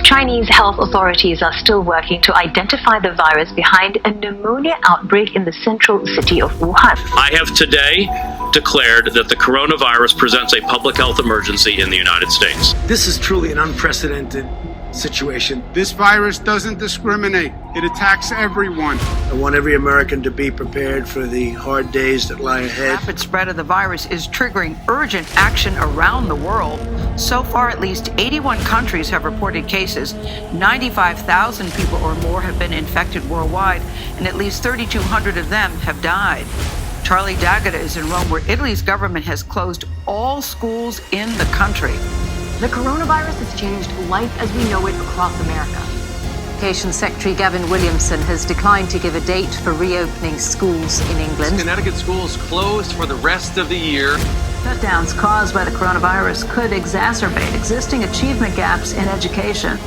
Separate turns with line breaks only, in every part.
Chinese health authorities are still working to identify the virus behind a pneumonia outbreak in the central city of Wuhan.
I have today declared that the coronavirus presents a public health emergency in the United States.
This is truly an unprecedented situation.
This virus doesn't discriminate. It attacks everyone.
I want every American to be prepared for the hard days that lie ahead.
The rapid spread of the virus is triggering urgent action around the world. So far, at least 81 countries have reported cases. 95,000 people or more have been infected worldwide, and at least 3,200 of them have died. Charlie D'Agata is in Rome, where Italy's government has closed all schools in the country.
The coronavirus has changed life as we know it across America.
Education Secretary Gavin Williamson has declined to give a date for reopening schools in England.
Connecticut schools closed for the rest of the year.
Shutdowns caused by the coronavirus could exacerbate existing achievement gaps in education.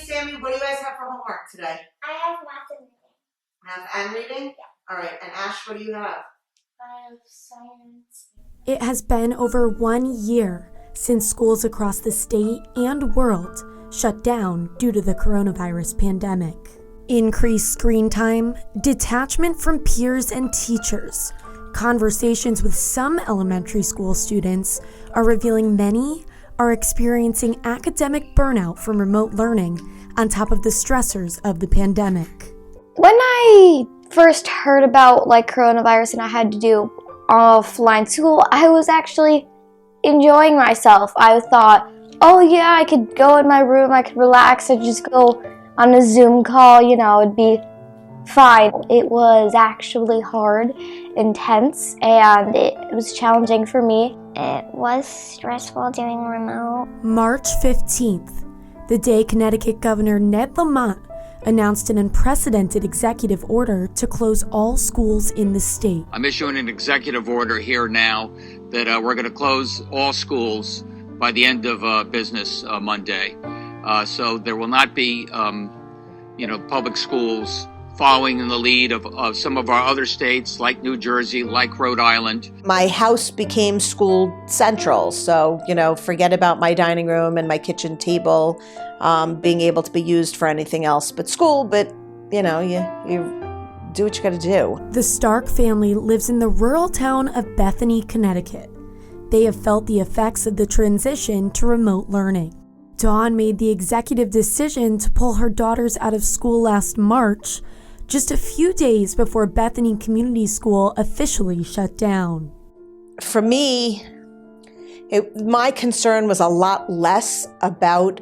Sammy, what do you guys have for homework today?
I have math and reading.
Math and reading? Yeah. All right. And Ash, what do you have?
I have science.
It has been over 1 year since schools across the state and world shut down due to the coronavirus pandemic. Increased screen time, detachment from peers and teachers, conversations with some elementary school students are revealing many are experiencing academic burnout from remote learning on top of the stressors of the pandemic.
When I first heard about coronavirus and I had to do offline school, I was actually enjoying myself. I thought, oh yeah, I could go in my room, I could relax and just go on a Zoom call, it'd be fine. It was actually hard, intense, and it was challenging for me. It was stressful doing remote.
March 15th, the day Connecticut Governor Ned Lamont announced an unprecedented executive order to close all schools in the state.
I'm issuing an executive order here now that we're going to close all schools by the end of business Monday. So there will not be, public schools following in the lead of some of our other states like New Jersey, like Rhode Island.
My house became school central, so, forget about my dining room and my kitchen table being able to be used for anything else but school, but, you do what you gotta do.
The Stark family lives in the rural town of Bethany, Connecticut. They have felt the effects of the transition to remote learning. Dawn made the executive decision to pull her daughters out of school last March, just a few days before Bethany Community School officially shut down.
For me, my concern was a lot less about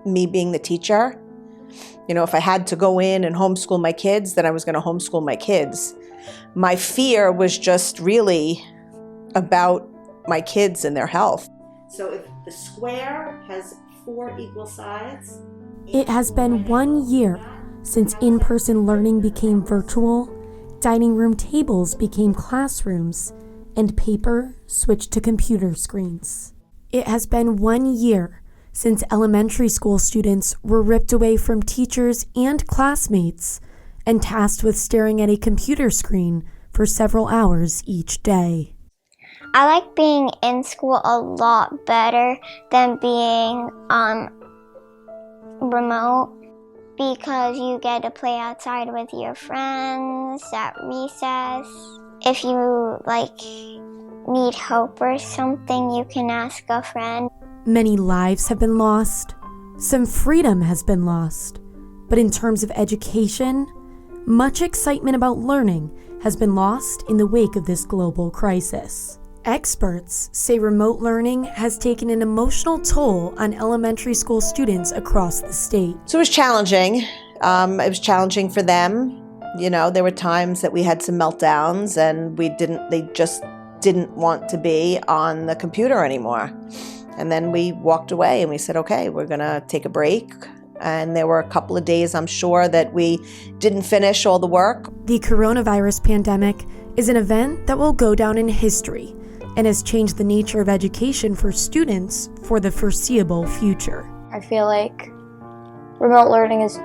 me being the teacher. If I had to go in and homeschool my kids, then I was going to homeschool my kids. My fear was just really about my kids and their health. So if the square has 4 equal sides...
It has been 1 year since in-person learning became virtual, dining room tables became classrooms, and paper switched to computer screens. It has been 1 year since elementary school students were ripped away from teachers and classmates and tasked with staring at a computer screen for several hours each day.
I like being in school a lot better than being remote, because you get to play outside with your friends at recess. If you need help or something, you can ask a friend.
Many lives have been lost. Some freedom has been lost. But in terms of education, much excitement about learning has been lost in the wake of this global crisis. Experts say remote learning has taken an emotional toll on elementary school students across the state.
So it was challenging. It was challenging for them. There were times that we had some meltdowns and they just didn't want to be on the computer anymore. And then we walked away and we said, okay, we're gonna take a break. And there were a couple of days, I'm sure, that we didn't finish all the work.
The coronavirus pandemic is an event that will go down in history, and has changed the nature of education for students for the foreseeable future.
I feel like remote learning is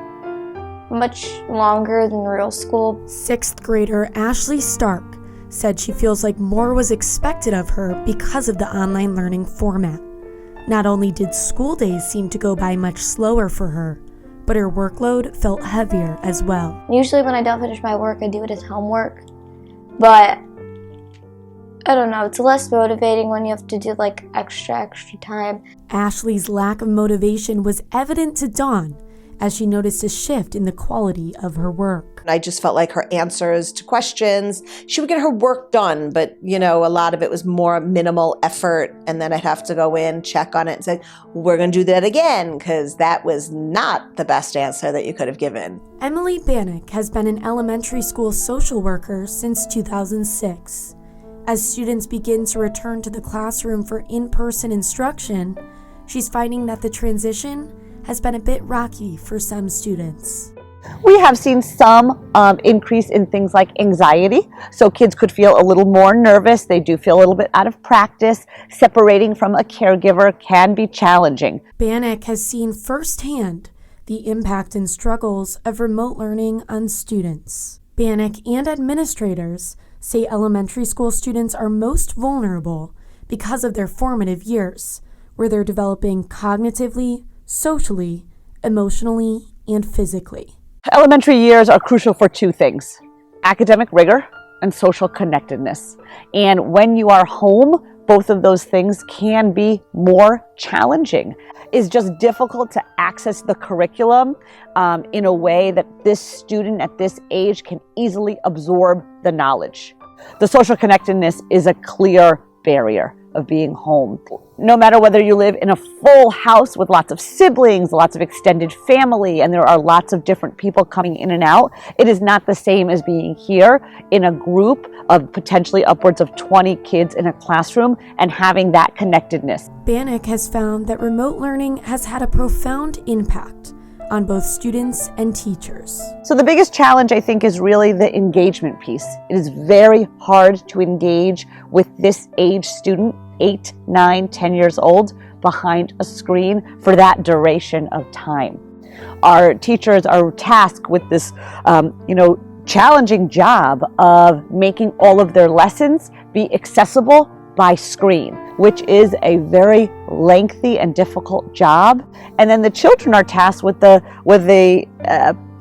much longer than real school.
6th grader Ashley Stark said she feels like more was expected of her because of the online learning format. Not only did school days seem to go by much slower for her, but her workload felt heavier as well.
Usually when I don't finish my work, I do it as homework. But I don't know, it's less motivating when you have to do like extra time.
Ashley's lack of motivation was evident to Dawn as she noticed a shift in the quality of her work.
I just felt like her answers to questions, she would get her work done, but a lot of it was more minimal effort, and then I'd have to go in, check on it, and say, we're going to do that again, because that was not the best answer that you could have given.
Emily Bannock has been an elementary school social worker since 2006. As students begin to return to the classroom for in-person instruction, she's finding that the transition has been a bit rocky for some students.
We have seen some increase in things like anxiety. So kids could feel a little more nervous. They do feel a little bit out of practice. Separating from a caregiver can be challenging.
Bannock has seen firsthand the impact and struggles of remote learning on students. Bannock and administrators say elementary school students are most vulnerable because of their formative years, where they're developing cognitively, socially, emotionally, and physically.
Elementary years are crucial for two things: academic rigor and social connectedness. And when you are home, both of those things can be more challenging. It's just difficult to access the curriculum in a way that this student at this age can easily absorb the knowledge. The social connectedness is a clear barrier of being home. No matter whether you live in a full house with lots of siblings, lots of extended family, and there are lots of different people coming in and out, it is not the same as being here in a group of potentially upwards of 20 kids in a classroom and having that connectedness.
Bannock has found that remote learning has had a profound impact on both students and teachers.
So the biggest challenge, I think, is really the engagement piece. It is very hard to engage with this age student, 8, 9, 10 years old, behind a screen for that duration of time. Our teachers are tasked with this, challenging job of making all of their lessons be accessible by screen, which is a very lengthy and difficult job. And then the children are tasked with the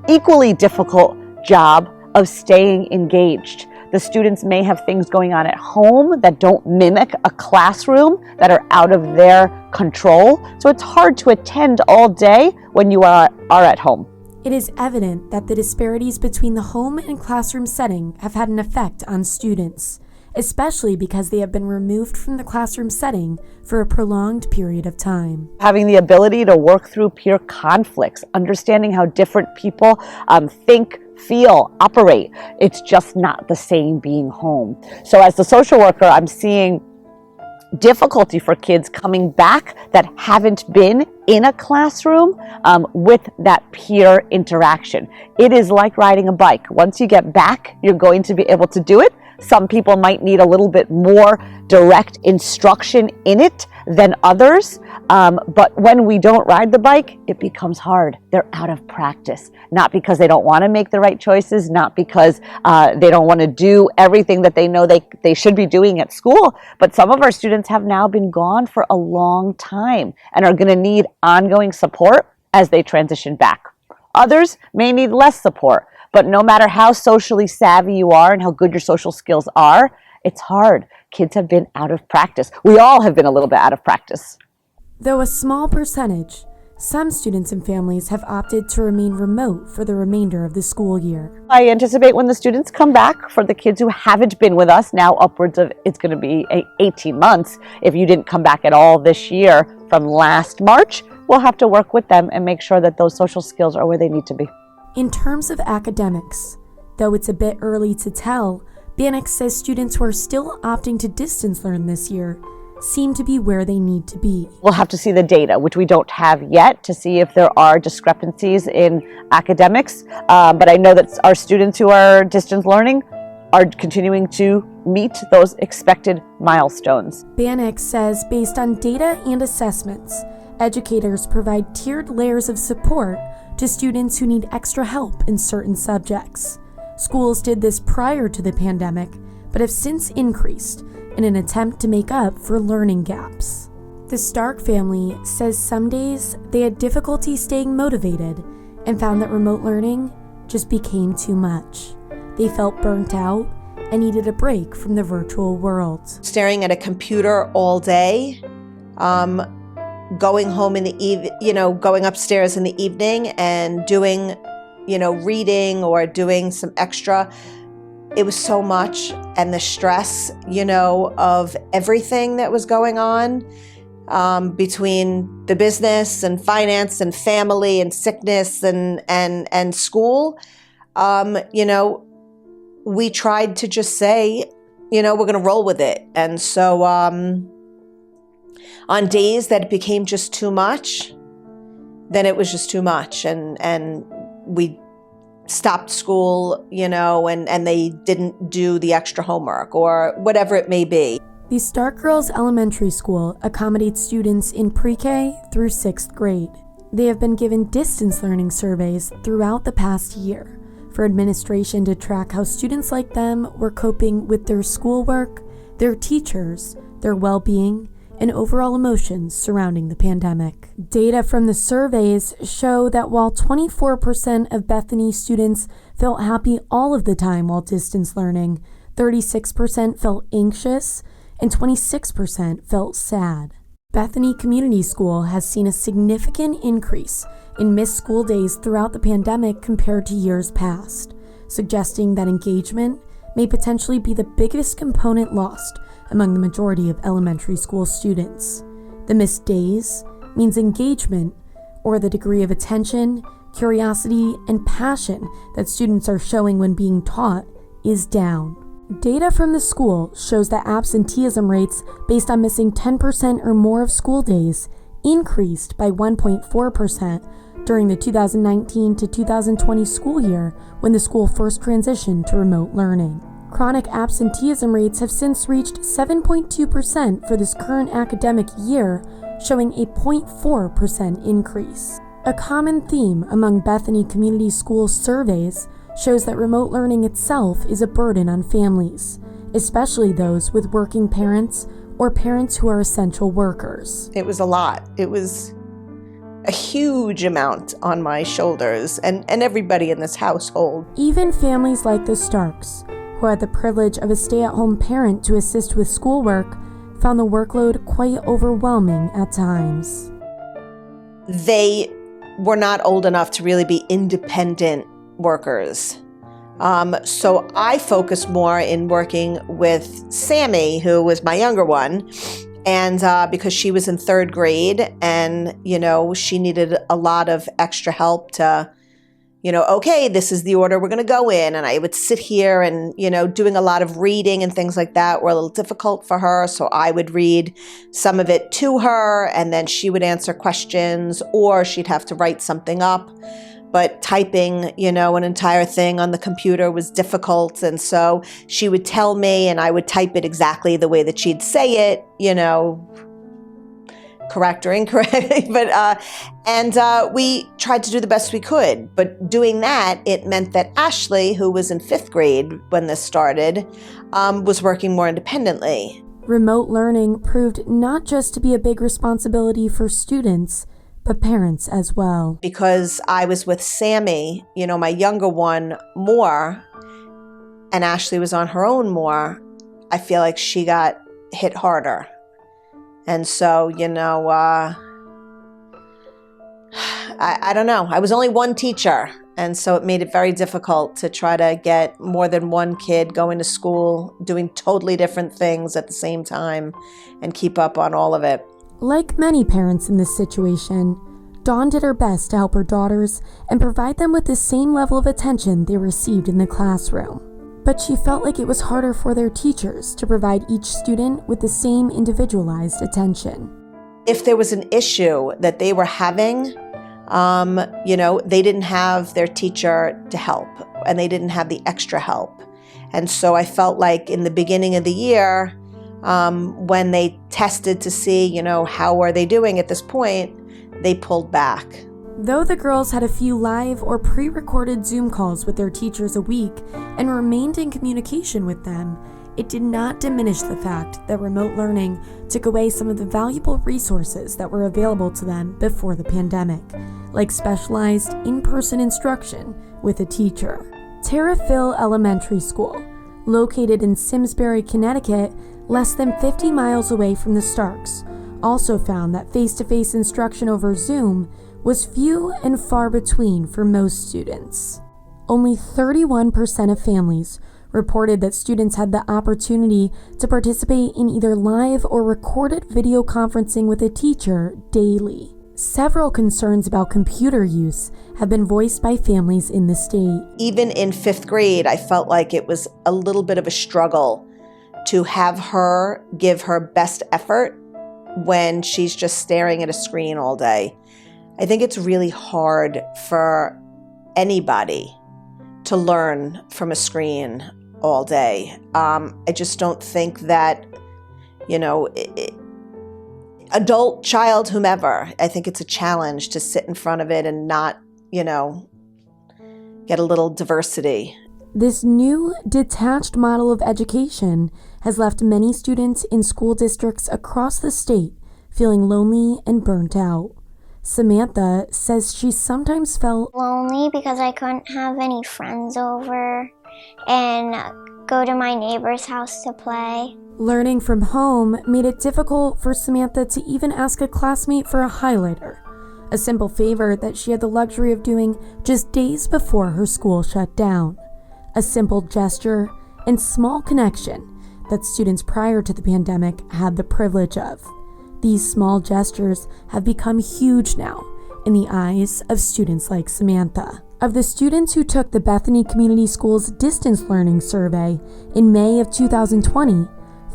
equally difficult job of staying engaged. The students may have things going on at home that don't mimic a classroom, that are out of their control. So it's hard to attend all day when you are at home.
It is evident that the disparities between the home and classroom setting have had an effect on students, especially because they have been removed from the classroom setting for a prolonged period of time.
Having the ability to work through peer conflicts, understanding how different people think, feel, operate, it's just not the same being home. So as the social worker, I'm seeing difficulty for kids coming back that haven't been in a classroom with that peer interaction. It is like riding a bike. Once you get back, you're going to be able to do it. Some people might need a little bit more direct instruction in it than others. But when we don't ride the bike, it becomes hard. They're out of practice. Not because they don't want to make the right choices, not because they don't want to do everything that they know they should be doing at school. But some of our students have now been gone for a long time and are going to need ongoing support as they transition back. Others may need less support. But no matter how socially savvy you are and how good your social skills are, it's hard. Kids have been out of practice. We all have been a little bit out of practice.
Though a small percentage, some students and families have opted to remain remote for the remainder of the school year.
I anticipate when the students come back, for the kids who haven't been with us, now upwards of, it's going to be 18 months. If you didn't come back at all this year from last March, we'll have to work with them and make sure that those social skills are where they need to be.
In terms of academics, though it's a bit early to tell, Bannock says students who are still opting to distance learn this year seem to be where they need to be.
We'll have to see the data, which we don't have yet, to see if there are discrepancies in academics. But I know that our students who are distance learning are continuing to meet those expected milestones.
Bannock says based on data and assessments, educators provide tiered layers of support to students who need extra help in certain subjects. Schools did this prior to the pandemic, but have since increased in an attempt to make up for learning gaps. The Stark family says some days they had difficulty staying motivated and found that remote learning just became too much. They felt burnt out and needed a break from the virtual world.
Staring at a computer all day, going home in the going upstairs in the evening and doing, reading or doing some extra. It was so much, and the stress, of everything that was going on between the business and finance and family and sickness and school. We tried to just say, we're going to roll with it. And so on days that it became just too much, then it was just too much. And we stopped school, and they didn't do the extra homework or whatever it may be.
The Stark Girls Elementary School accommodates students in pre-K through 6th grade. They have been given distance learning surveys throughout the past year for administration to track how students like them were coping with their schoolwork, their teachers, their well-being, and overall emotions surrounding the pandemic. Data from the surveys show that while 24% of Bethany students felt happy all of the time while distance learning, 36% felt anxious, and 26% felt sad. Bethany Community School has seen a significant increase in missed school days throughout the pandemic compared to years past, suggesting that engagement may potentially be the biggest component lost among the majority of elementary school students. The missed days means engagement, or the degree of attention, curiosity, and passion that students are showing when being taught, is down. Data from the school shows that absenteeism rates based on missing 10% or more of school days increased by 1.4% during the 2019 to 2020 school year when the school first transitioned to remote learning. Chronic absenteeism rates have since reached 7.2% for this current academic year, showing a 0.4% increase. A common theme among Bethany Community School surveys shows that remote learning itself is a burden on families, especially those with working parents or parents who are essential workers.
It was a lot. It was a huge amount on my shoulders and everybody in this household.
Even families like the Starks, who had the privilege of a stay-at-home parent to assist with schoolwork, found the workload quite overwhelming at times.
They were not old enough to really be independent workers. So I focused more in working with Sammy, who was my younger one, and because she was in 3rd grade and, she needed a lot of extra help to, okay, this is the order we're going to go in. And I would sit here and, doing a lot of reading and things like that were a little difficult for her. So I would read some of it to her and then she would answer questions or she'd have to write something up. But typing, an entire thing on the computer was difficult. And so she would tell me and I would type it exactly the way that she'd say it, correct or incorrect. But we tried to do the best we could. But doing that, it meant that Ashley, who was in 5th grade when this started, was working more independently.
Remote learning proved not just to be a big responsibility for students, but parents as well.
Because I was with Sammy, my younger one, more, and Ashley was on her own more, I feel like she got hit harder. And so, I don't know. I was only one teacher, and so it made it very difficult to try to get more than one kid going to school, doing totally different things at the same time, and keep up on all of it.
Like many parents in this situation, Dawn did her best to help her daughters and provide them with the same level of attention they received in the classroom. But she felt like it was harder for their teachers to provide each student with the same individualized attention.
If there was an issue that they were having, they didn't have their teacher to help, and they didn't have the extra help. And so I felt like in the beginning of the year, when they tested to see, how are they doing at this point, they pulled back.
Though the girls had a few live or pre-recorded Zoom calls with their teachers a week and remained in communication with them, it did not diminish the fact that remote learning took away some of the valuable resources that were available to them before the pandemic, like specialized in-person instruction with a teacher. Terrafil Elementary School, located in Simsbury, Connecticut, less than 50 miles away from the Starks, also found that face-to-face instruction over Zoom was few and far between for most students. Only 31% of families reported that students had the opportunity to participate in either live or recorded video conferencing with a teacher daily. Several concerns about computer use have been voiced by families in the state.
Even in 5th grade, I felt like it was a little bit of a struggle to have her give her best effort when she's just staring at a screen all day. I think it's really hard for anybody to learn from a screen all day. I just don't think that, adult, child, whomever, I think it's a challenge to sit in front of it and not, get a little diversity.
This new detached model of education has left many students in school districts across the state feeling lonely and burnt out. Samantha says she sometimes felt
lonely because I couldn't have any friends over and go to my neighbor's house to play.
Learning from home made it difficult for Samantha to even ask a classmate for a highlighter, a simple favor that she had the luxury of doing just days before her school shut down. A simple gesture and small connection that students prior to the pandemic had the privilege of. These small gestures have become huge now in the eyes of students like Samantha. Of the students who took the Bethany Community Schools distance learning survey in May of 2020,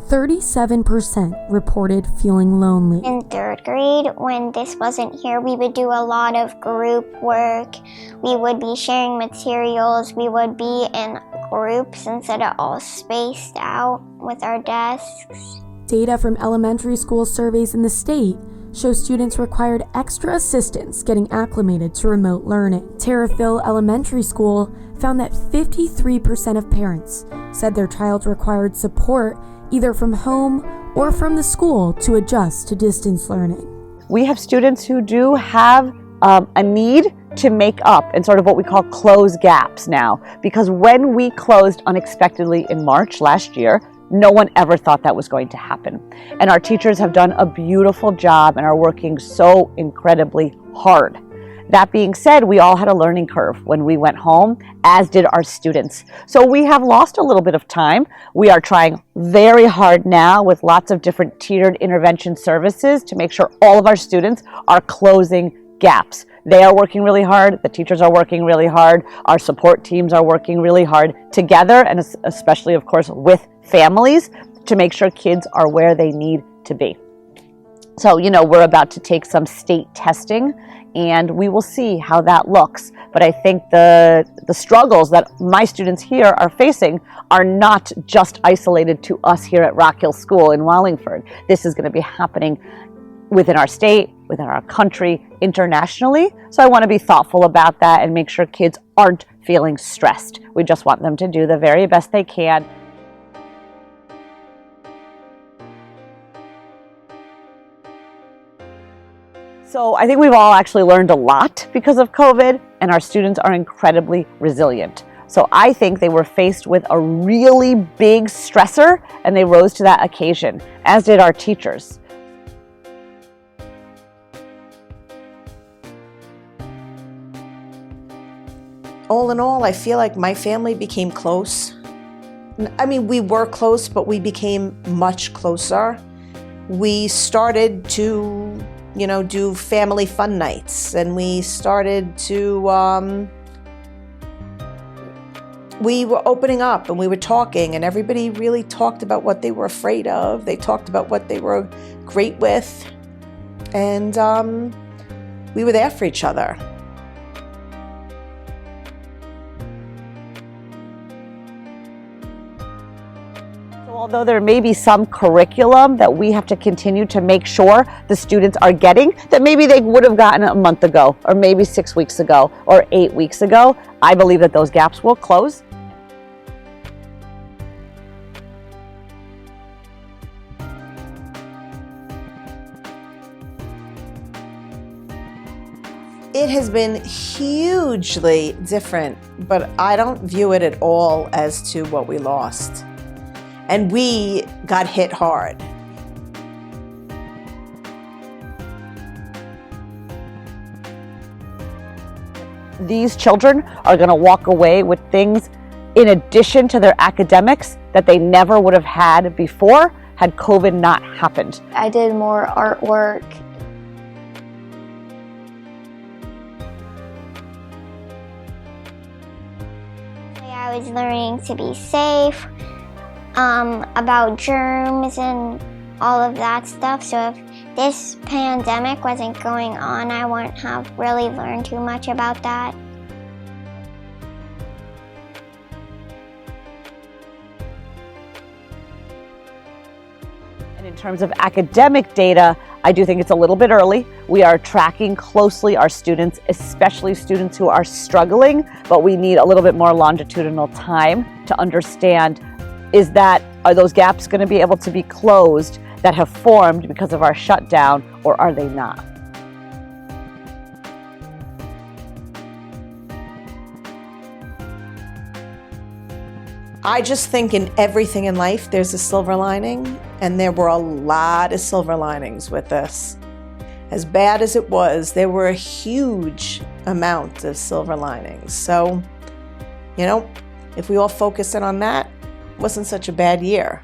37% reported feeling lonely.
In 3rd grade, when this wasn't here, we would do a lot of group work. We would be sharing materials. We would be in groups instead of all spaced out with our desks.
Data from elementary school surveys in the state shows students required extra assistance getting acclimated to remote learning. Terrafil Elementary School found that 53% of parents said their child required support either from home or from the school to adjust to distance learning.
We have students who do have a need to make up and sort of what we call close gaps now, because when we closed unexpectedly in March last year, no one ever thought that was going to happen. And our teachers have done a beautiful job and are working so incredibly hard. That being said, we all had a learning curve when we went home, as did our students. So we have lost a little bit of time. We are trying very hard now with lots of different tiered intervention services to make sure all of our students are closing gaps. They are working really hard. The teachers are working really hard. Our support teams are working really hard together, and especially, of course, with families to make sure kids are where they need to be. So, we're about to take some state testing, and we will see how that looks. But I think the struggles that my students here are facing are not just isolated to us here at Rock Hill School in Wallingford. This is going to be happening within our state, within our country, internationally. So I want to be thoughtful about that and make sure kids aren't feeling stressed. We just want them to do the very best they can. So I think we've all actually learned a lot because of COVID, and our students are incredibly resilient. So I think they were faced with a really big stressor, and they rose to that occasion, as did our teachers.
All in all, I feel like my family became close. I mean, we were close, but we became much closer. We started to, do family fun nights, and we started to, we were opening up and we were talking, and everybody really talked about what they were afraid of. They talked about what they were great with, and we were there for each other.
Although there may be some curriculum that we have to continue to make sure the students are getting that maybe they would have gotten a month ago, or maybe 6 weeks ago, or 8 weeks ago, I believe that those gaps will close.
It has been hugely different, but I don't view it at all as to what we lost. And we got hit hard.
These children are going to walk away with things in addition to their academics that they never would have had before had COVID not happened.
I did more artwork. I was learning to be safe, about germs and all of that stuff. So if this pandemic wasn't going on, I wouldn't have really learned too much about that.
And in terms of academic data, I do think it's a little bit early. We are tracking closely our students, especially students who are struggling, but we need a little bit more longitudinal time to understand, are those gaps going to be able to be closed that have formed because of our shutdown, or are they not?
I just think in everything in life, there's a silver lining, and there were a lot of silver linings with this. As bad as it was, there were a huge amount of silver linings. So, if we all focus in on that, it wasn't such a bad year.